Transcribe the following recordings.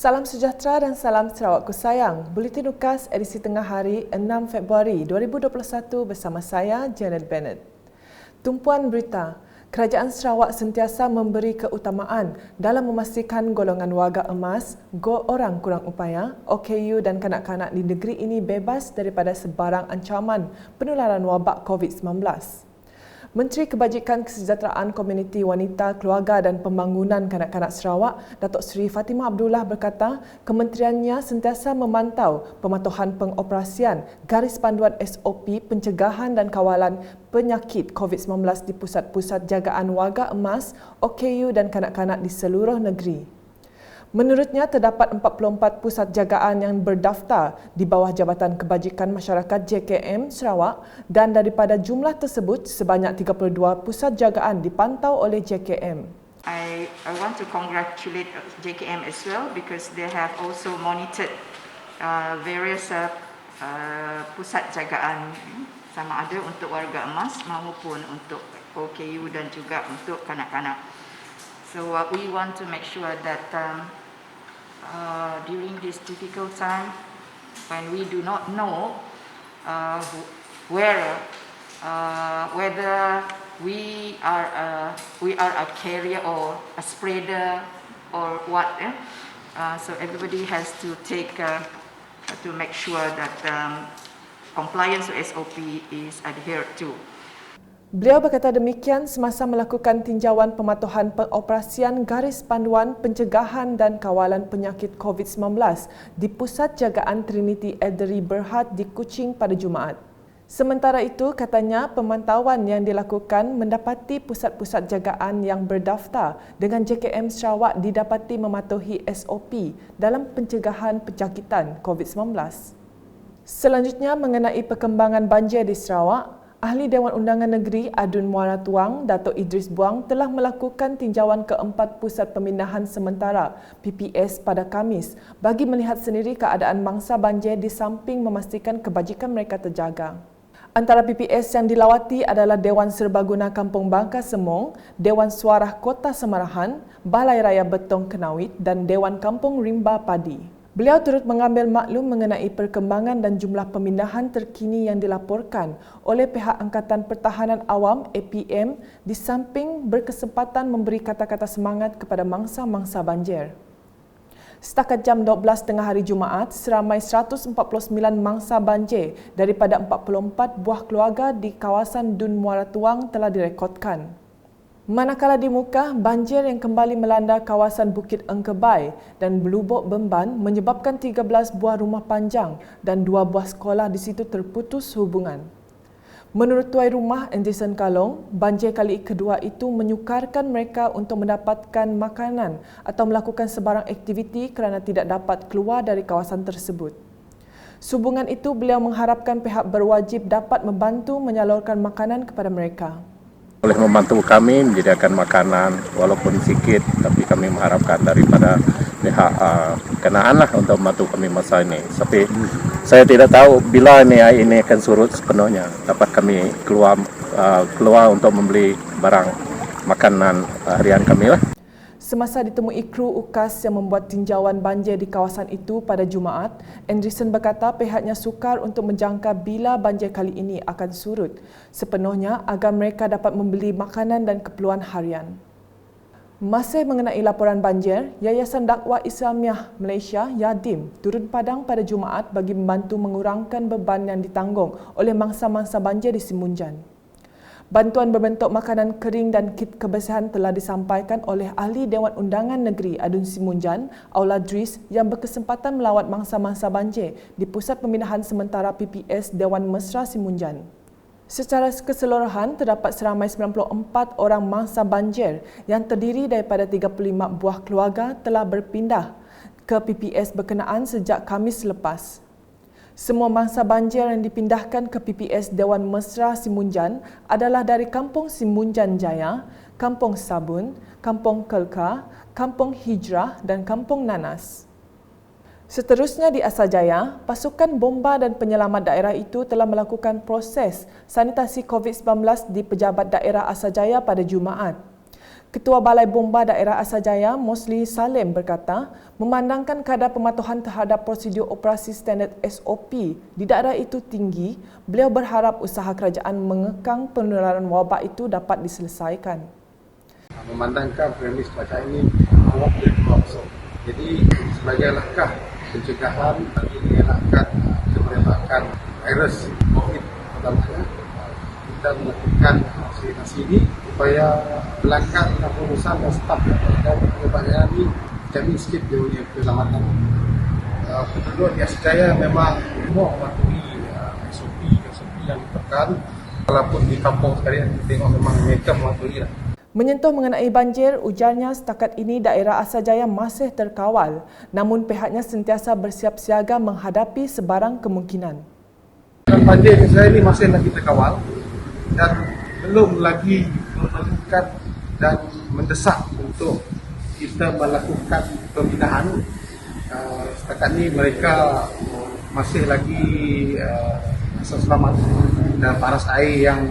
Salam sejahtera dan salam Sarawakku sayang. Buletin UKAS edisi tengah hari 6 Februari 2021 bersama saya, Janet Bennett. Tumpuan berita, Kerajaan Sarawak sentiasa memberi keutamaan dalam memastikan golongan warga emas, orang kurang upaya, OKU dan kanak-kanak di negeri ini bebas daripada sebarang ancaman penularan wabak COVID-19. Menteri Kebajikan Kesejahteraan Komuniti Wanita, Keluarga dan Pembangunan Kanak-kanak Sarawak, Datuk Seri Fatimah Abdullah berkata, kementeriannya sentiasa memantau pematuhan pengoperasian garis panduan SOP pencegahan dan kawalan penyakit COVID-19 di pusat-pusat jagaan warga emas, OKU dan kanak-kanak di seluruh negeri. Menurutnya, terdapat 44 pusat jagaan yang berdaftar di bawah Jabatan Kebajikan Masyarakat JKM Sarawak dan daripada jumlah tersebut, sebanyak 32 pusat jagaan dipantau oleh JKM. I want to congratulate JKM as well because they have also monitored various pusat jagaan sama ada untuk warga emas maupun untuk OKU dan juga untuk kanak-kanak. So we want to make sure that during this difficult time, when we do not know whether we are a carrier or a spreader or what, so everybody has to take to make sure that compliance with SOP is adhered to. Beliau berkata demikian semasa melakukan tinjauan pematuhan pengoperasian garis panduan pencegahan dan kawalan penyakit COVID-19 di Pusat Jagaan Trinity Elderly Berhad di Kuching pada Jumaat. Sementara itu, katanya pemantauan yang dilakukan mendapati pusat-pusat jagaan yang berdaftar dengan JKM Sarawak didapati mematuhi SOP dalam pencegahan penjangkitan COVID-19. Selanjutnya, mengenai perkembangan banjir di Sarawak, Ahli Dewan Undangan Negeri Adun Muara Tuang, Datuk Idris Buang telah melakukan tinjauan ke-4 Pusat Pemindahan Sementara PPS pada Khamis bagi melihat sendiri keadaan mangsa banjir di samping memastikan kebajikan mereka terjaga. Antara PPS yang dilawati adalah Dewan Serbaguna Kampung Bangka Semong, Dewan Suarah Kota Semarahan, Balai Raya Betong Kenawit dan Dewan Kampung Rimba Padi. Beliau turut mengambil maklum mengenai perkembangan dan jumlah pemindahan terkini yang dilaporkan oleh pihak Angkatan Pertahanan Awam APM di samping berkesempatan memberi kata-kata semangat kepada mangsa-mangsa banjir. Setakat jam 12 tengah hari Jumaat, seramai 149 mangsa banjir daripada 44 buah keluarga di kawasan Dun Muara Tuang telah direkodkan. Manakala di Mukah, banjir yang kembali melanda kawasan Bukit Engkebai dan Belubuk Bemban menyebabkan 13 buah rumah panjang dan 2 buah sekolah di situ terputus hubungan. Menurut tuai rumah Anderson Kalong, banjir kali kedua itu menyukarkan mereka untuk mendapatkan makanan atau melakukan sebarang aktiviti kerana tidak dapat keluar dari kawasan tersebut. Sehubungan itu, beliau mengharapkan pihak berwajib dapat membantu menyalurkan makanan kepada mereka. Boleh membantu kami menyediakan makanan walaupun sedikit, tapi kami mengharapkan daripada pihak kenaan lah untuk membantu kami masa ini. Tapi saya tidak tahu bila air ini akan surut sepenuhnya, dapat kami keluar untuk membeli barang makanan harian kami lah. Semasa ditemui kru UKAS yang membuat tinjauan banjir di kawasan itu pada Jumaat, Anderson berkata pihaknya sukar untuk menjangka bila banjir kali ini akan surut sepenuhnya agar mereka dapat membeli makanan dan keperluan harian. Masih mengenai laporan banjir, Yayasan Dakwah Islamiah Malaysia Yadim turun padang pada Jumaat bagi membantu mengurangkan beban yang ditanggung oleh mangsa-mangsa banjir di Simunjan. Bantuan berbentuk makanan kering dan kit kebersihan telah disampaikan oleh Ahli Dewan Undangan Negeri Adun Simunjan, Aula Dris yang berkesempatan melawat mangsa-mangsa banjir di Pusat Pemindahan Sementara PPS Dewan Mesra Simunjan. Secara keseluruhan, terdapat seramai 94 orang mangsa banjir yang terdiri daripada 35 buah keluarga telah berpindah ke PPS berkenaan sejak Khamis lepas. Semua mangsa banjir yang dipindahkan ke PPS Dewan Mesra Simunjan adalah dari Kampung Simunjan Jaya, Kampung Sabun, Kampung Kelka, Kampung Hijrah dan Kampung Nanas. Seterusnya di Asajaya, pasukan bomba dan penyelamat daerah itu telah melakukan proses sanitasi COVID-19 di pejabat daerah Asajaya pada Jumaat. Ketua Balai Bomba Daerah Asajaya, Mosli Salim berkata, memandangkan kadar pematuhan terhadap prosedur operasi standard SOP di daerah itu tinggi, beliau berharap usaha kerajaan mengekang penularan wabak itu dapat diselesaikan. Memandangkan premis pada ini awak boleh keluar masuk. Jadi sebagai langkah pencegahan bagi mengelakkan keberantakan virus COVID utamanya, kita melakukan vaksinasi ini supaya pelanggan dan pengurusan dan staf dan penyelenggaraan ini jamin sikit dia punya keselamatan. Penduduk di Asajaya memang semua mematuhi SOP yang ditekan. Walaupun di kampung sekalian kita tengok memang mereka mematuhi lah. Menyentuh mengenai banjir, ujarnya setakat ini daerah Asajaya masih terkawal, namun pihaknya sentiasa bersiap siaga menghadapi sebarang kemungkinan. Banjir di Asajaya ini masih lagi terkawal dan belum lagi memerlukan dan mendesak untuk kita melakukan pembinaan. Setakat ini mereka masih lagi selamat dan paras air yang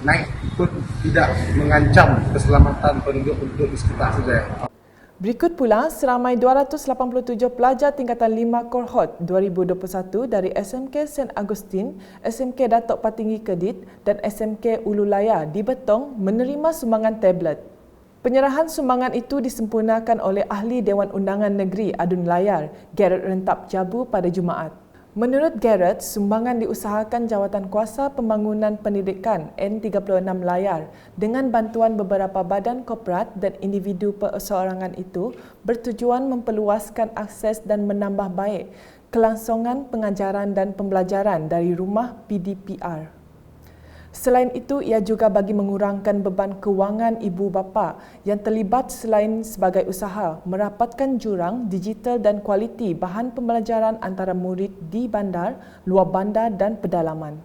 naik pun tidak mengancam keselamatan penduduk-penduduk di sekitar Asajaya. Berikut pula, seramai 287 pelajar tingkatan 5 Kohort 2021 dari SMK St. Agustin, SMK Datuk Patinggi Kedit dan SMK Ulu Laya di Betong menerima sumbangan tablet. Penyerahan sumbangan itu disempurnakan oleh Ahli Dewan Undangan Negeri Adun Layar, Gerard Rentap Jabu pada Jumaat. Menurut Gerard, sumbangan diusahakan Jawatan Kuasa Pembangunan Pendidikan N36 Layar dengan bantuan beberapa badan korporat dan individu perseorangan itu bertujuan memperluaskan akses dan menambah baik kelangsungan pengajaran dan pembelajaran dari rumah PDPR. Selain itu, ia juga bagi mengurangkan beban kewangan ibu bapa yang terlibat selain sebagai usaha merapatkan jurang digital dan kualiti bahan pembelajaran antara murid di bandar, luar bandar dan pedalaman.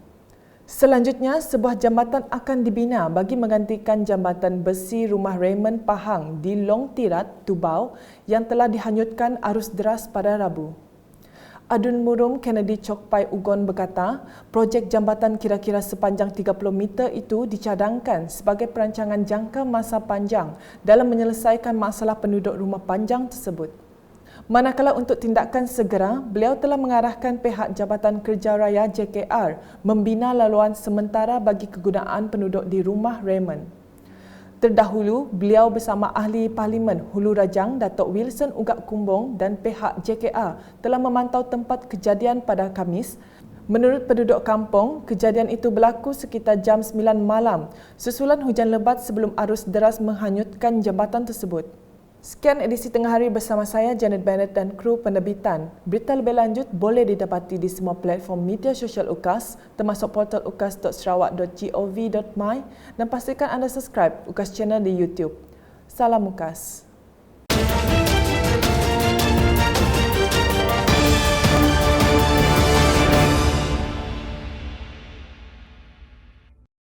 Selanjutnya, sebuah jambatan akan dibina bagi menggantikan jambatan besi Rumah Raymond Pahang di Long Tirat, Tubau yang telah dihanyutkan arus deras pada Rabu. Adun Murum Kennedy Chokpai Ugon berkata, projek jambatan kira-kira sepanjang 30 meter itu dicadangkan sebagai perancangan jangka masa panjang dalam menyelesaikan masalah penduduk rumah panjang tersebut. Manakala untuk tindakan segera, beliau telah mengarahkan pihak Jabatan Kerja Raya JKR membina laluan sementara bagi kegunaan penduduk di Rumah Raymond. Terdahulu, beliau bersama Ahli Parlimen Hulu Rajang Datuk Wilson Ugak Kumbong dan pihak JKR telah memantau tempat kejadian pada Khamis. Menurut penduduk kampung, kejadian itu berlaku sekitar jam 9 malam susulan hujan lebat sebelum arus deras menghanyutkan jambatan tersebut. Sekian edisi Tengah Hari bersama saya, Janet Bennett dan kru penerbitan. Berita lebih lanjut boleh didapati di semua platform media sosial UKAS, termasuk portal ukas.sarawak.gov.my dan pastikan anda subscribe UKAS Channel di YouTube. Salam UKAS.